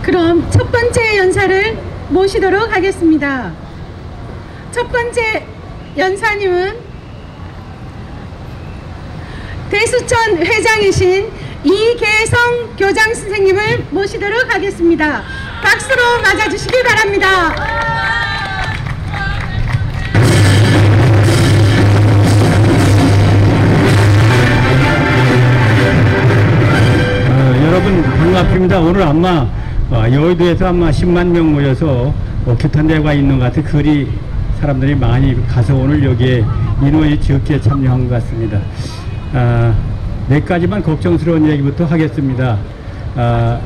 그럼 첫 번째 연사를 모시도록 하겠습니다. 첫 번째 연사님은 대수천 회장이신 이계성 교장 선생님을 모시도록 하겠습니다. 박수로 맞아주시기 바랍니다. 여러분 반갑습니다. 오늘 아마 여의도에서 아마 10만 명 모여서 규탄대회가 있는 것 같아요. 그리 사람들이 많이 가서 오늘 여기에 인원이 적게 참여한 것 같습니다. 몇 가지만 걱정스러운 얘기부터 하겠습니다.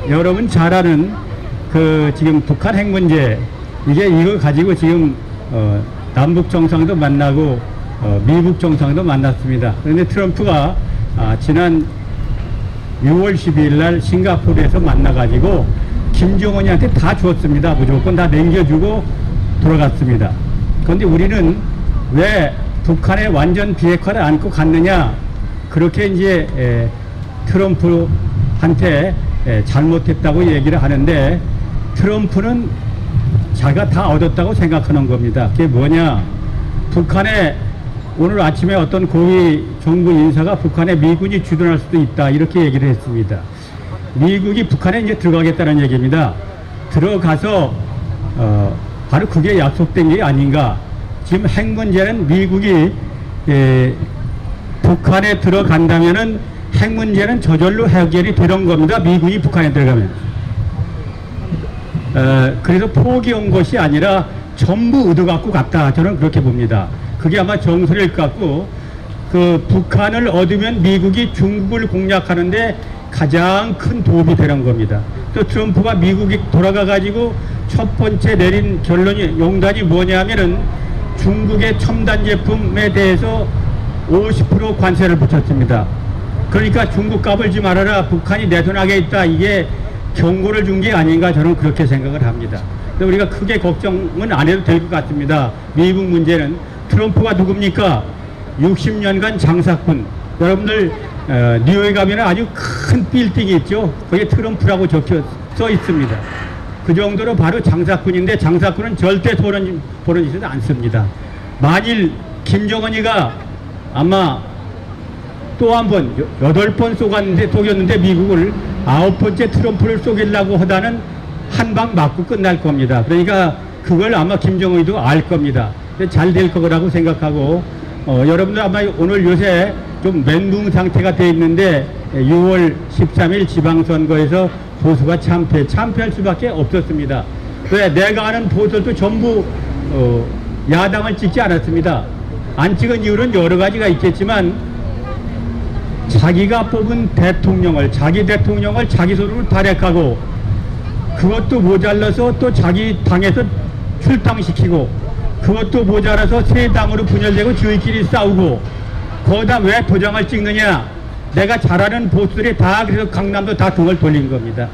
여러분 잘 아는 지금 북한 핵 문제, 이거 가지고 지금 남북 정상도 만나고 미국 정상도 만났습니다. 그런데 트럼프가 지난 6월 12일 날 싱가포르에서 만나가지고 김정은이한테 다 주었습니다. 무조건 다 남겨주고 돌아갔습니다. 그런데 우리는 왜 북한의 완전 비핵화를 안고 갔느냐, 그렇게 이제 트럼프한테 잘못했다고 얘기를 하는데, 트럼프는 자기가 다 얻었다고 생각하는 겁니다. 그게 뭐냐, 북한에 오늘 아침에 어떤 고위 정부 인사가 북한에 미군이 주둔할 수도 있다 이렇게 얘기를 했습니다. 미국이 북한에 이제 들어가겠다는 얘기입니다. 들어가서 바로 그게 약속된 게 아닌가. 지금 핵 문제는 미국이 북한에 들어간다면은 핵 문제는 저절로 해결이 되는 겁니다. 미국이 북한에 들어가면. 그래서 포기 온 것이 아니라 전부 얻어갖고 갔다. 저는 그렇게 봅니다. 그게 아마 정설일 것 같고, 북한을 얻으면 미국이 중국을 공략하는데 가장 큰 도움이 되는 겁니다. 또 트럼프가 미국이 돌아가가지고 첫 번째 내린 용단이 뭐냐면은 중국의 첨단 제품에 대해서 50% 관세를 붙였습니다. 그러니까 중국 까불지 말아라, 북한이 내 손 안에 있다, 이게 경고를 준 게 아닌가, 저는 그렇게 생각을 합니다. 우리가 크게 걱정은 안 해도 될 것 같습니다. 미국 문제는. 트럼프가 누굽니까? 60년간 장사꾼. 여러분들 뉴욕에 가면 아주 큰 빌딩이 있죠. 거기에 트럼프라고 써 있습니다. 그 정도로 바로 장사꾼인데, 장사꾼은 절대 보는 짓은 않습니다. 만일 김정은이가 아마 또 한 번 8번 속였는데 미국을 9번째 트럼프를 속이려고 하다는 한 방 맞고 끝날 겁니다. 그러니까 그걸 아마 김정은이도 알 겁니다. 잘 될 거라고 생각하고, 여러분들 아마 오늘 요새 좀 멘붕 상태가 돼 있는데, 6월 13일 지방선거에서 보수가 참패할 수밖에 없었습니다. 왜? 내가 아는 보수들도 전부 야당을 찍지 않았습니다. 안 찍은 이유는 여러 가지가 있겠지만, 자기가 뽑은 대통령을, 자기 대통령을 자기 손으로 발행하고, 그것도 모자라서 또 자기 당에서 출당시키고, 그것도 모자라서 세 당으로 분열되고 저희끼리 싸우고, 거기다 왜 도장을 찍느냐, 내가 잘 아는 보수들이 다 그래서 강남도 다 등을 돌린 겁니다.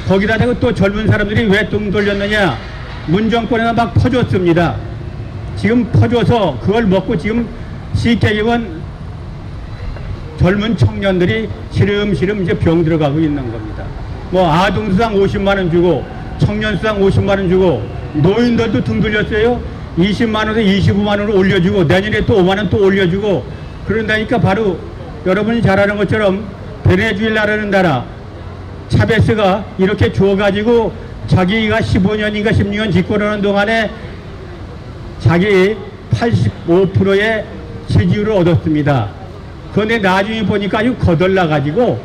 거기다 대고 또 젊은 사람들이 왜 등 돌렸느냐, 문정권에다 막 퍼줬습니다. 지금 퍼줘서 그걸 먹고 지금 쉽게 얘기하면 젊은 청년들이 시름시름 이제 병 들어가고 있는 겁니다. 뭐 아동수당 50만원 주고, 청년수당 50만원 주고, 노인들도 등 돌렸어요. 20만원에서 25만원으로 올려주고, 내년에 또 5만원 또 올려주고, 그런다니까. 바로 여러분이 잘 아는 것처럼 베네수엘라라는 나라, 차베스가 이렇게 주어가지고 자기가 15년인가 16년 집권하는 동안에 자기 85%의 지지율을 얻었습니다. 그런데 나중에 보니까 아주 거덜나가지고,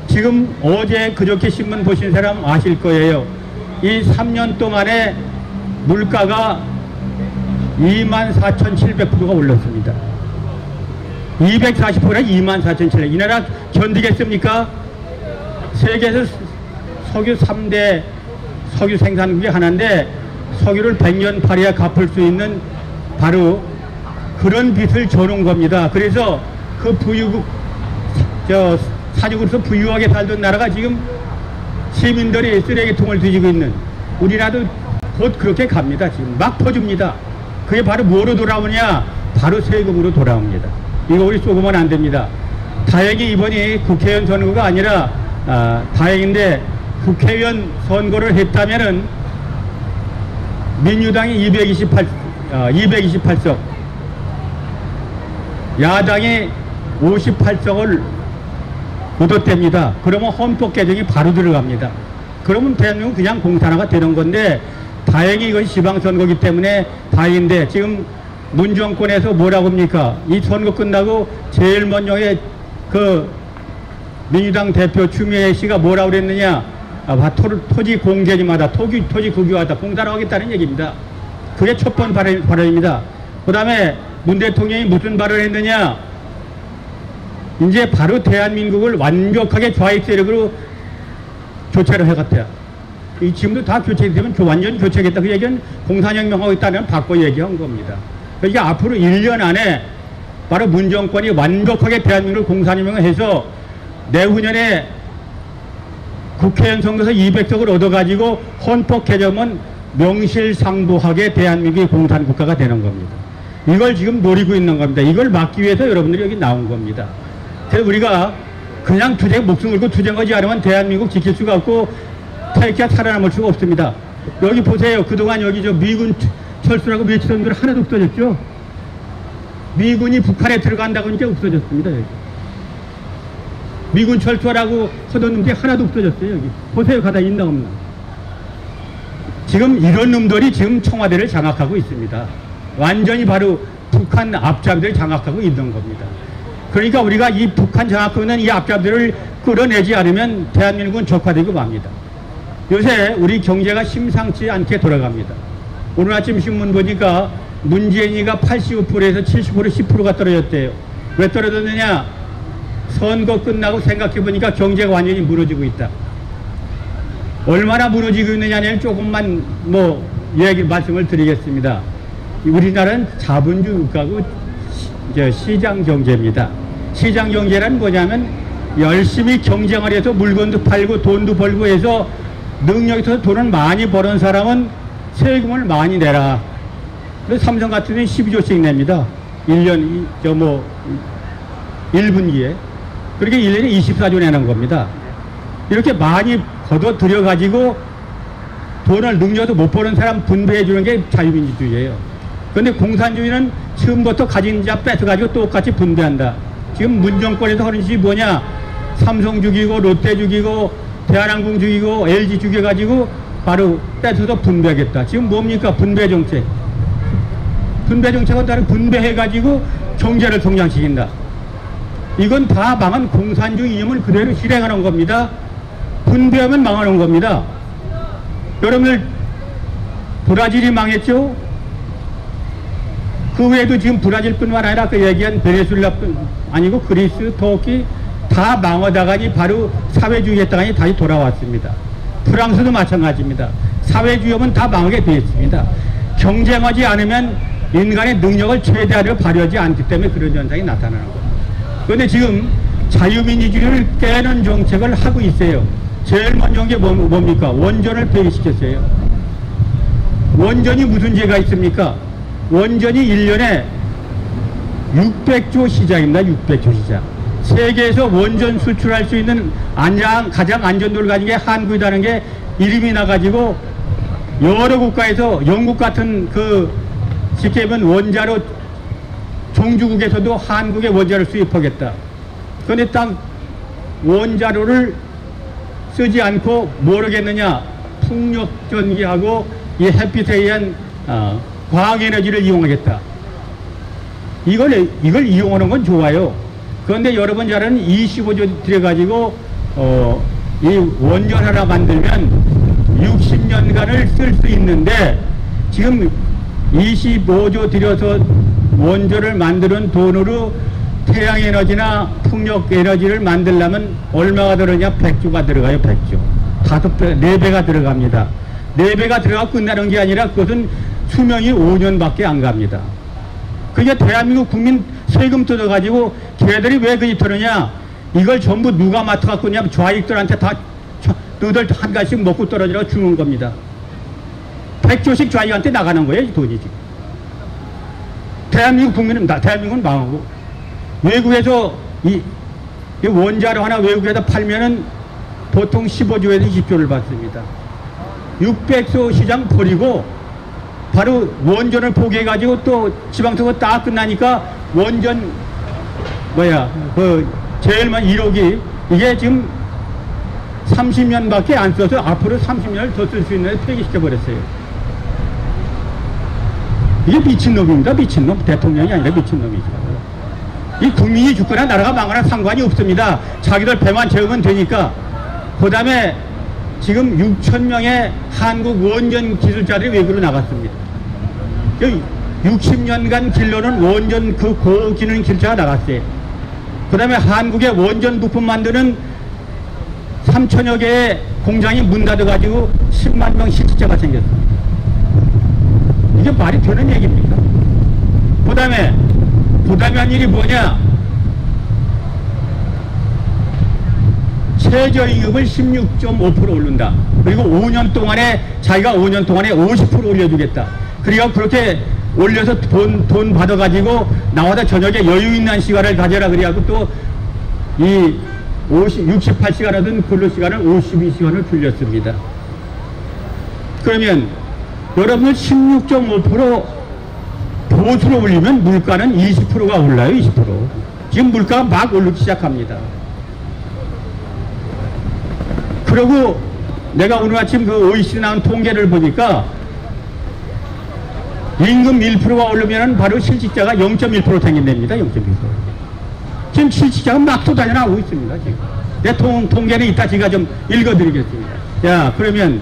지금 어제 그저께 신문 보신 사람 아실 거예요. 이 3년 동안에 물가가 24,700%가 올랐습니다. 240%가 24,700%. 이 나라 견디겠습니까? 세계에서 석유 3대 석유 생산국이 하나인데, 석유를 100년 팔아야 갚을 수 있는 바로 그런 빚을 져놓은 겁니다. 그래서 그 산유국으로서 부유하게 살던 나라가 지금 시민들이 쓰레기통을 뒤지고 있는, 우리나라도 곧 그렇게 갑니다. 지금 막 퍼줍니다. 그게 바로 뭐로 돌아오냐? 바로 세금으로 돌아옵니다. 이거 우리 쏘고만 안 됩니다. 다행히 이번이 국회의원 선거가 아니라 다행인데, 국회의원 선거를 했다면은 민주당이 228석, 야당이 58석을 얻었답니다. 그러면 헌법 개정이 바로 들어갑니다. 그러면 대한민국 그냥 공산화가 되는 건데, 다행히 이건 지방선거기 때문에 다행인데, 지금 문정권에서 뭐라고 합니까? 이 선거 끝나고 제일 먼저에 그 민주당 대표 추미애 씨가 뭐라고 그랬느냐? 토지 공개님하다, 토지 국유화다, 공산화하겠다는 얘기입니다. 그게 첫 번째 발언입니다. 그 다음에 문 대통령이 무슨 발언을 했느냐? 이제 바로 대한민국을 완벽하게 좌익 세력으로 교체를 해갔대요. 지금도 다 교체되면 완전 교체하겠다. 그 얘기는 공산혁명하겠다는 바꿔 얘기한 겁니다. 그러니까 앞으로 1년 안에 바로 문정권이 완벽하게 대한민국을 공산혁명을 해서 내후년에 국회의원 선거에서 200석을 얻어가지고 헌법 개정은 명실상부하게 대한민국이 공산국가가 되는 겁니다. 이걸 지금 노리고 있는 겁니다. 이걸 막기 위해서 여러분들이 여기 나온 겁니다. 그래서 우리가 그냥 목숨 걸고 투쟁하지 않으면 대한민국 지킬 수가 없고 태극기가 살아남을 수가 없습니다. 여기 보세요. 그동안 여기 미군 철수라고 외치던 들 하나도 없어졌죠. 미군이 북한에 들어간다고 하니까 없어졌습니다. 여기. 미군 철수하라고 하던 놈들이 하나도 없어졌어요. 여기 보세요. 가다 있나 없나. 지금 이런 놈들이 지금 청와대를 장악하고 있습니다. 완전히 바로 북한 앞잡이들을 장악하고 있는 겁니다. 그러니까 우리가 이 북한 장악하고 있는 이 앞잡이들을 끌어내지 않으면 대한민국은 적화되고 맙니다. 요새 우리 경제가 심상치 않게 돌아갑니다. 오늘 아침 신문 보니까 문재인이가 85%에서 70% 10%가 떨어졌대요. 왜 떨어졌느냐? 선거 끝나고 생각해 보니까 경제가 완전히 무너지고 있다. 얼마나 무너지고 있느냐는 조금만 말씀을 드리겠습니다. 우리나라는 자본주의 국가고 시장 경제입니다. 시장 경제란 뭐냐면 열심히 경쟁을 해서 물건도 팔고 돈도 벌고 해서 능력이 있어서 돈을 많이 버는 사람은 세금을 많이 내라. 그래서 삼성 같은 데는 12조씩 냅니다. 1년 1분기에. 그렇게 1년에 24조 내는 겁니다. 이렇게 많이 걷어 들여가지고 돈을 능력도 못 버는 사람 분배해 주는 게 자유민주주의예요. 그런데 공산주의는 처음부터 가진 자 뺏어가지고 똑같이 분배한다. 지금 문정권에서 하는 짓이 뭐냐? 삼성 죽이고 롯데 죽이고 대한항공 죽이고 LG 죽여가지고 바로 뺏어서 분배하겠다. 지금 뭡니까? 분배정책. 분배정책은 다른 분배해가지고 경제를 성장시킨다. 이건 다 망한 공산주의 이념을 그대로 실행하는 겁니다. 분배하면 망하는 겁니다. 여러분들 브라질이 망했죠? 그 외에도 지금 브라질뿐만 아니라 그 얘기한 베네수엘라뿐 아니고 그리스, 터키 다 망하다가니 바로 사회주의 했다가니 다시 돌아왔습니다. 프랑스도 마찬가지입니다. 사회주의하면 다 망하게 되어 있습니다. 경쟁하지 않으면 인간의 능력을 최대한으로 발휘하지 않기 때문에 그런 현상이 나타나는 겁니다. 그런데 지금 자유민주주의를 깨는 정책을 하고 있어요. 제일 먼저 한 게 뭡니까? 원전을 폐기시켰어요. 원전이 무슨 죄가 있습니까? 원전이 1년에 600조 시장입니다. 600조 시장. 세계에서 원전 수출할 수 있는 가장 안전도를 가진 게 한국이라는 게 이름이 나가지고 여러 국가에서 영국 같은 쉽게 보면 원자로 종주국에서도 한국에 원자를 수입하겠다. 그런데 딱 원자로를 쓰지 않고 모르겠느냐? 풍력전기하고 이 햇빛에 의한 과학에너지를 이용하겠다. 이걸 이용하는 건 좋아요. 그런데 여러분 잘 아는 25조 들여가지고 이 원전 하나 만들면 60년간을 쓸 수 있는데 지금 25조 들여서 원전을 만드는 돈으로 태양에너지나 풍력에너지를 만들려면 얼마가 들어가냐? 100조가 들어가요. 100조. 5배, 4배가 들어갑니다. 4배가 들어가고 끝나는 게 아니라 그것은 수명이 5년밖에 안 갑니다. 그게 대한민국 국민 세금 뜯어가지고 걔들이 왜 그리 터느냐? 이걸 전부 누가 맡아갖고 그냥 좌익들한테 다 너들 한 가지씩 먹고 떨어지라고 주는 겁니다. 100조씩 좌익한테 나가는 거예요. 이 돈이 지금. 대한민국은 망하고 외국에서 이 원자로 하나 외국에다 팔면은 보통 15조에서 20조를 받습니다. 600소 시장 버리고 바로 원전을 포기해가지고 또 지방선거 딱 끝나니까 원전 제일 많이 1억이 이게 지금 30년밖에 안 써서 앞으로 30년을 더 쓸 수 있는 데 폐기시켜버렸어요. 이게 미친놈입니다. 미친놈. 대통령이 아니라 미친놈이죠. 이 국민이 죽거나 나라가 망하나 상관이 없습니다. 자기들 배만 채우면 되니까. 그 다음에 지금 6,000명의 한국 원전 기술자들이 외국으로 나갔습니다. 60년간 길러는 원전 그 고기능 기술자가 나갔어요. 그 다음에 한국의 원전 부품 만드는 3천여 개의 공장이 문 닫아가지고 10만 명 실직자가 생겼습니다. 이게 말이 되는 얘기입니까? 그 다음에 부담한 일이 뭐냐? 최저임금을 16.5% 오른다. 그리고 5년 동안에 자기가 5년 동안에 50% 올려주겠다. 그리고 그렇게 올려서 돈 받아가지고 나와서 저녁에 여유 있는 시간을 가져라. 그래갖고 또 이 68시간 하던 근로시간을 52시간을 줄였습니다. 그러면 여러분들 16.5% 보수로 올리면 물가는 20%가 올라요. 20%. 지금 물가가 막 오르기 시작합니다. 그리고 내가 오늘 아침 그 OECD 나온 통계를 보니까 임금 1%가 오르면 바로 실직자가 0.1% 생긴답니다. 0.1%. 지금 실직자가 막 쏟아져 나오고 있습니다. 지금. 내 통계는 이따 제가 좀 읽어드리겠습니다. 자, 그러면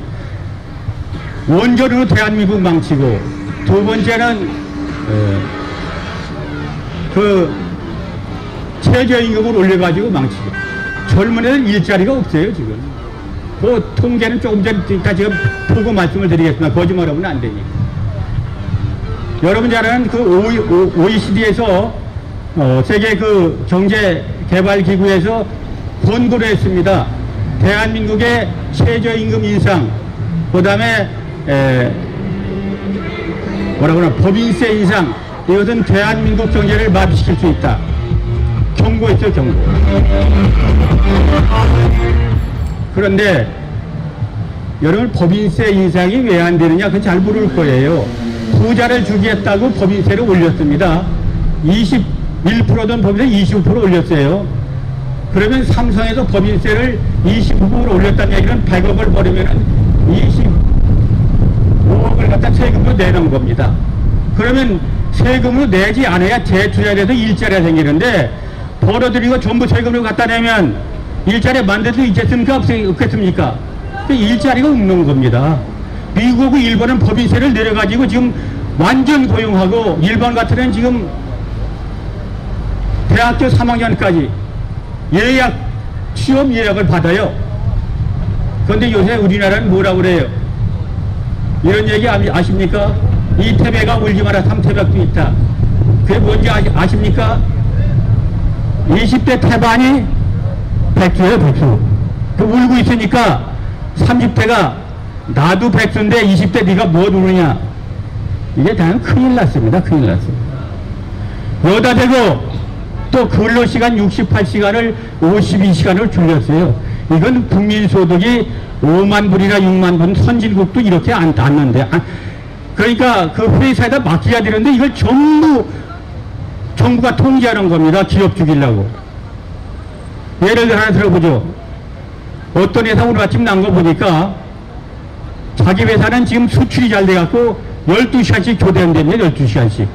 원전으로 대한민국 망치고, 두 번째는 그 최저임금을 올려가지고 망치고, 젊은 애들 일자리가 없어요 지금. 그 통계는 조금 전에 지금 보고 말씀을 드리겠습니다. 거짓말하면 안 되니까. 여러분 잘 아는 그 OECD에서 세계 그 경제개발기구에서 권고를 했습니다. 대한민국의 최저임금 인상, 그 다음에 법인세 인상, 이것은 대한민국 경제를 마비시킬 수 있다. 경고했죠, 경고. 그런데 여러분 법인세 인상이 왜 안 되느냐, 그건 잘 모를 거예요. 부자를 주겠다고 법인세를 올렸습니다. 21%던 법인세 25% 올렸어요. 그러면 삼성에서 법인세를 25% 올렸다는 얘기는 100억을 벌으면 25억을 갖다 세금으로 내는 겁니다. 그러면 세금으로 내지 않아야 재투자에서 일자리가 생기는데, 벌어들이고 전부 세금으로 갖다 내면 일자리 만들 수 있겠습니까? 없겠습니까? 일자리가 없는 겁니다. 미국하고 일본은 법인세를 내려가지고 지금 완전 고용하고, 일본 같은 데는 지금 대학교 3학년까지 취업 예약을 받아요. 그런데 요새 우리나라는 뭐라고 그래요? 이런 얘기 아십니까? 이태배가 울지 마라, 삼태백도 있다. 그게 뭔지 아십니까? 20대 태반이 백수예요, 백수. 그 울고 있으니까 30대가 나도 백수인데 20대 네가 뭐 누르냐. 이게 당연 큰일 났습니다. 큰일 났습니다. 여기다 대고 또 근로시간 68시간을 52시간을 줄였어요. 이건 국민소득이 5만 불이나 6만 불, 선진국도 이렇게 안 땄는데, 그러니까 그 회사에다 맡겨야 되는데 이걸 전부 정부가 통제하는 겁니다. 기업 죽이려고. 예를 하나 들어보죠. 어떤 회사 오늘 아침 난 거 보니까 자기 회사는 지금 수출이 잘 돼갖고 12시간씩 교대한답니다. 12시간씩.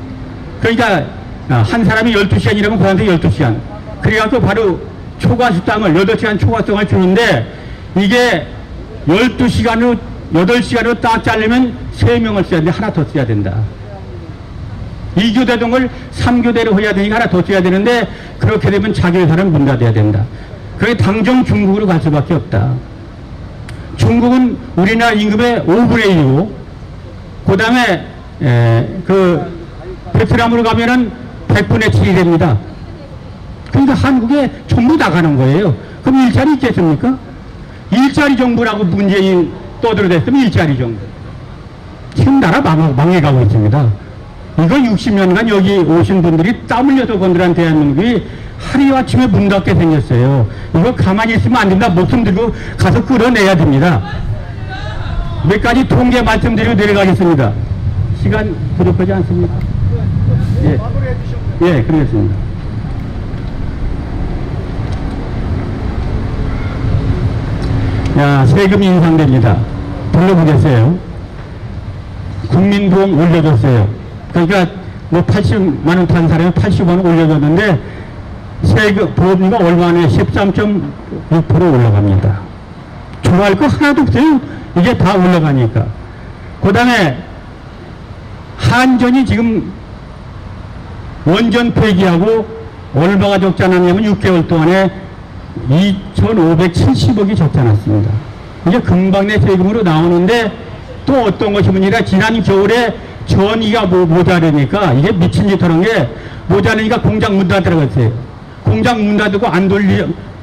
그러니까 한 사람이 12시간이라면 그 사람한테 12시간. 그래갖고 바로 초과수당을 8시간 초과수당을 주는데, 이게 12시간으로 8시간으로 딱 자르면 3명을 써야 되는데 하나 더 써야 된다. 2교대 동을 3교대로 해야 되니까 하나 더 써야 되는데, 그렇게 되면 자기 회사는 문 닫아야 된다. 그게 당장 중국으로 갈 수밖에 없다. 중국은 우리나라 임금의 5분의 1이고, 그 다음에 그 베트남으로 가면은 100분의 7이 됩니다. 그러니까 한국에 전부 나가는 거예요. 그럼 일자리 있겠습니까? 일자리 정부라고 문재인 떠들어댔으면 일자리 정부. 지금 나라 망해가고 있습니다. 이거 60년간 여기 오신 분들이 땀 흘려서 건드린 대한민국이 하루아침에 문 닫게 생겼어요. 이거 가만히 있으면 안 된다. 목숨 들고 가서 끌어내야 됩니다. 몇 가지 통계 말씀드리고 내려가겠습니다. 시간 부족하지 않습니까? 예, 예, 그러겠습니다. 야, 세금 인상됩니다. 불러보겠어요. 국민보험 올려줬어요. 그러니까 뭐 80만원 탄 사람이 80만원 올려줬는데 세금 보험료가 얼마나 13.6% 올라갑니다. 좋아할 거 하나도 없어요. 이게 다 올라가니까. 그 다음에 한전이 지금 원전 폐기하고 얼마가 적지 않았냐면 6개월 동안에 2,570억이 적지 않았습니다. 이게 금방 내 세금으로 나오는데 또 어떤 것이 문제라 지난 겨울에 전기가 모자라니까 이게 미친 짓 하는 게 모자라니까 공장 문 닫으라고 했어요. 공장 문 닫고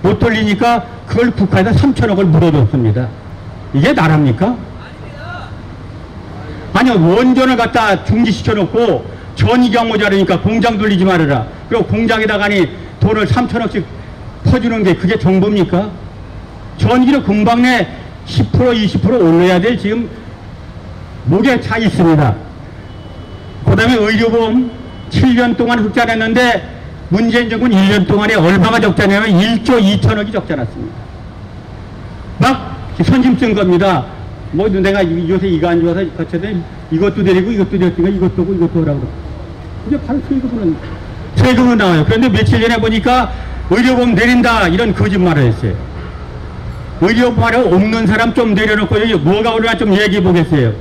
못 돌리니까 그걸 국가에다 3천억을 물어줬습니다. 이게 나랍니까? 아니요, 원전을 갖다 중지시켜놓고 전기가 모자라니까 공장 돌리지 말아라. 그리고 공장에다가니 돈을 3천억씩 퍼주는 게 그게 정보입니까? 전기를 금방 내 10% 20% 올려야 될 지금 목에 차 있습니다. 그 다음에 의료보험 7년 동안 흑자냈는데 문재인 정권 1년 동안에 얼마가 적자냐면 1조 2천억이 적지 않았습니다. 막 선심 쓴 겁니다. 뭐 내가 요새 이거 안 좋아서 거쳐대 이것도 데리고 이것도 데리고 이것도 하고 이것도 하라고. 이게 바로 세금은 나와요. 그런데 며칠 전에 보니까 의료보험 내린다 이런 거짓말을 했어요. 의료보험을 없는 사람 좀 내려놓고 여기 뭐가 오르나 좀 얘기해 보겠어요.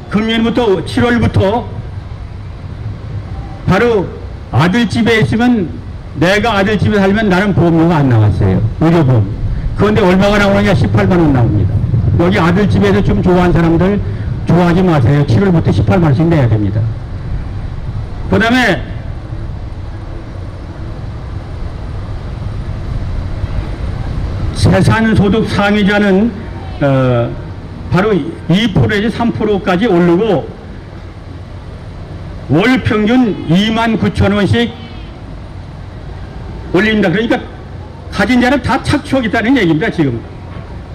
금년부터 7월부터 바로 아들 집에 있으면 내가 아들 집에 살면 나는 보험료가 안 나왔어요. 의료보험. 그런데 얼마가 나오느냐 18만 원 나옵니다. 여기 아들 집에서 좀 좋아하는 사람들 좋아하지 마세요. 7월부터 18만 원씩 내야 됩니다. 그 다음에 세산소득 상위자는 바로 2%에서 3%까지 오르고 월 평균 29,000원씩 올립니다. 그러니까 가진 자는 다 착취하겠다는 얘기입니다, 지금.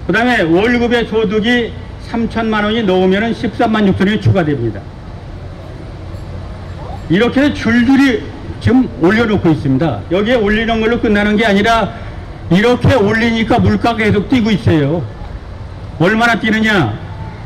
그 다음에 월급의 소득이 3천만 원이 넘으면 13만 6천 원이 추가됩니다. 이렇게 해서 줄줄이 지금 올려놓고 있습니다. 여기에 올리는 걸로 끝나는 게 아니라 이렇게 올리니까 물가가 계속 뛰고 있어요. 얼마나 뛰느냐?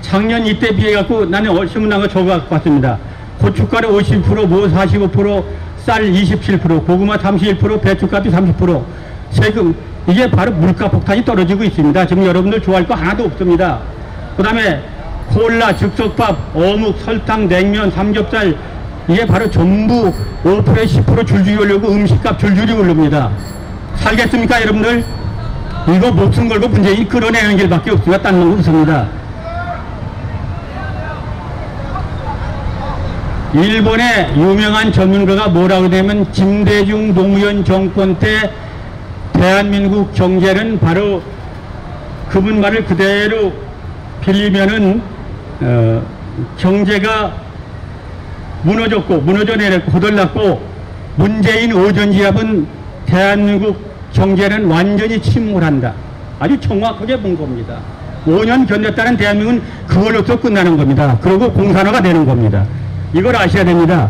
작년 이때 비해 갖고 나는 신문난 거 적어 갖고 왔습니다. 고춧가루 50%, 뭐 45%, 쌀 27%, 고구마 31%, 배추값이 30%. 세금, 이게 바로 물가 폭탄이 떨어지고 있습니다. 지금 여러분들 좋아할 거 하나도 없습니다. 그 다음에 콜라, 즉석밥, 어묵, 설탕, 냉면, 삼겹살, 이게 바로 전부 5%에 10% 줄줄이 올리고 음식값 줄줄이 오릅니다. 살겠습니까, 여러분들? 이거 목숨 걸고 문재인이 끌어내는 길밖에 없습니다. 딴 건 없습니다. 일본의 유명한 전문가가 뭐라고 하냐면 김대중 노무현 정권 때 대한민국 경제는 바로 그분 말을 그대로 빌리면은 경제가 무너져 내렸고 호들났고 문재인 오전지압은 대한민국 경제는 완전히 침몰한다. 아주 정확하게 본 겁니다. 5년 견뎠다는 대한민국은 그걸로서 끝나는 겁니다. 그리고 공산화가 되는 겁니다. 이걸 아셔야 됩니다.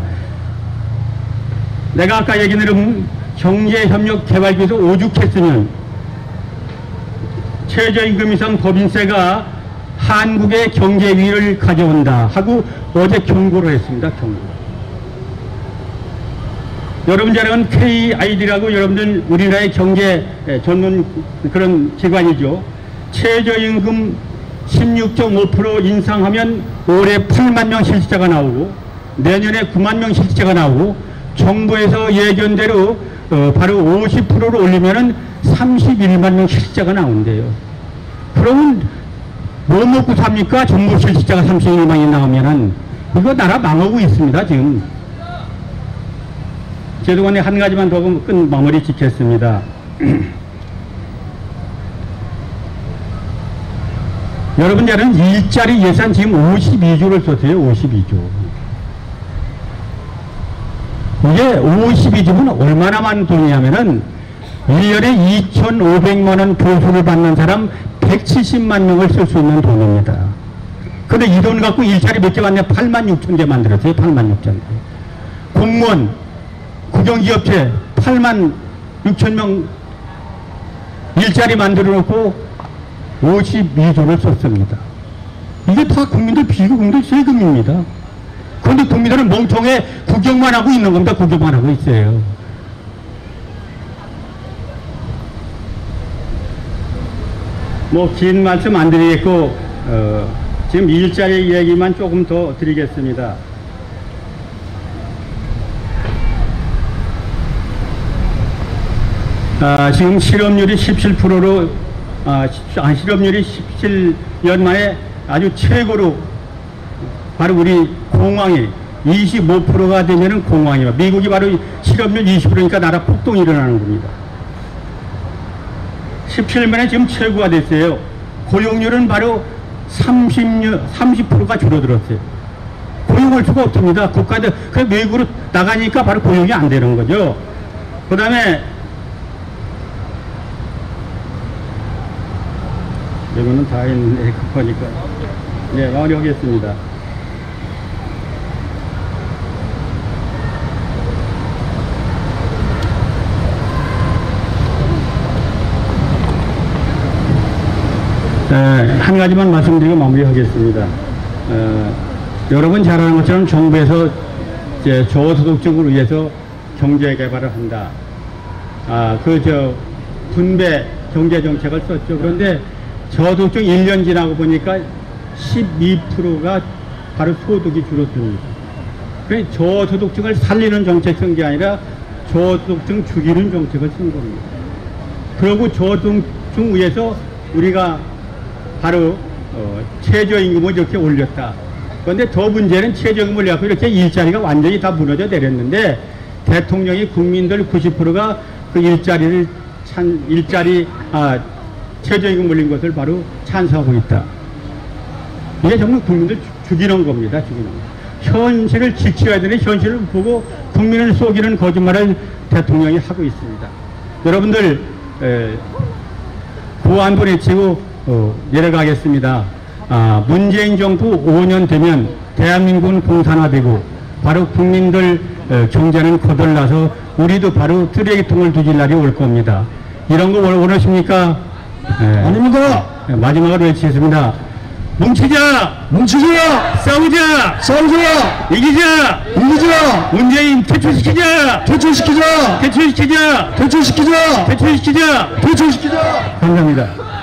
내가 아까 얘기는 경제협력개발기에서 오죽했으면 최저임금 이상 법인세가 한국의 경제 위기를 가져온다 하고 어제 경고를 했습니다. 경고. 여러분 잘 아는 KID라고 여러분들 우리나라의 경제 전문 그런 기관이죠. 최저임금 16.5% 인상하면 올해 8만 명 실직자가 나오고 내년에 9만 명 실직자가 나오고 정부에서 예견대로 바로 50%로 올리면은 31만 명 실직자가 나온대요. 그러면 뭐 먹고 삽니까? 정부 실직자가 31만이 나오면은 이거 나라 망하고 있습니다, 지금. 죄송한데 한 가지만 더 끝 마무리 짓겠습니다. 여러분 잘 아는 일자리 예산 지금 52조를 썼어요. 52조. 이게 52조면 얼마나 많은 돈이냐면은 1년에 2,500만 원 보수를 받는 사람 170만 명을 쓸 수 있는 돈입니다. 근데 이 돈 갖고 일자리 몇 개 만드냐? 8만 6천 개 만들었어요. 8만 6천 개. 공무원, 국영기업체 8만 6천 명 일자리 만들어 놓고 52조를 썼습니다. 이게 다 국민들 비국민들 세금입니다. 그런데 국민들은 멍청해 구경만 하고 있는 겁니다. 구경만 하고 있어요. 뭐 긴 말씀 안 드리겠고 지금 일자리 얘기만 조금 더 드리겠습니다. 지금 실업률이 17%로 실업률이 17년 만에 아주 최고로 바로 우리 공황이 25%가 되면은 공황이에요. 미국이 바로 실업률 20%니까 나라 폭동이 일어나는 겁니다. 17년에 지금 최고가 됐어요. 고용률은 바로 30%가 줄어들었어요. 고용할 수가 없습니다. 국가들, 그냥 외국으로 나가니까 바로 고용이 안 되는 거죠. 그 다음에, 이거는 다 했는데, 급하니까. 네, 마무리하겠습니다. 한 가지만 말씀드리고 마무리하겠습니다. 여러분 잘 아는 것처럼 정부에서 이제 저소득층을 위해서 경제 개발을 한다. 분배 경제 정책을 썼죠. 그런데 저소득층 1년 지나고 보니까 12%가 바로 소득이 줄었습니다. 그러니까 저소득층을 살리는 정책 쓴 게 아니라 저소득층 죽이는 정책을 쓴 겁니다. 그리고 저소득층 위해서 우리가 바로 최저임금을 이렇게 올렸다. 그런데 더 문제는 최저임금을 올려서 이렇게 일자리가 완전히 다 무너져 내렸는데 대통령이 국민들 90%가 그 최저임금 올린 것을 바로 찬성하고 있다. 이게 정말 국민들 죽이는 겁니다. 죽이는 거. 현실을 지켜야 되는데 현실을 보고 국민을 속이는 거짓말을 대통령이 하고 있습니다. 여러분들 보안부 내치고 내려가겠습니다. 문재인 정부 5년 되면 대한민국은 공산화되고 바로 국민들 경제는 거덜나서 우리도 바로 쓰레기통을 뒤질 날이 올 겁니다. 이런 거 원하십니까? 아닙니다. 마지막으로 외치겠습니다. 뭉치자! 뭉치자! 싸우자! 싸우자! 이기자! 이기자! 문재인 퇴출시키자! 퇴출시키자! 퇴출시키자! 퇴출시키자! 퇴출시키자! 퇴출시키자! 감사합니다.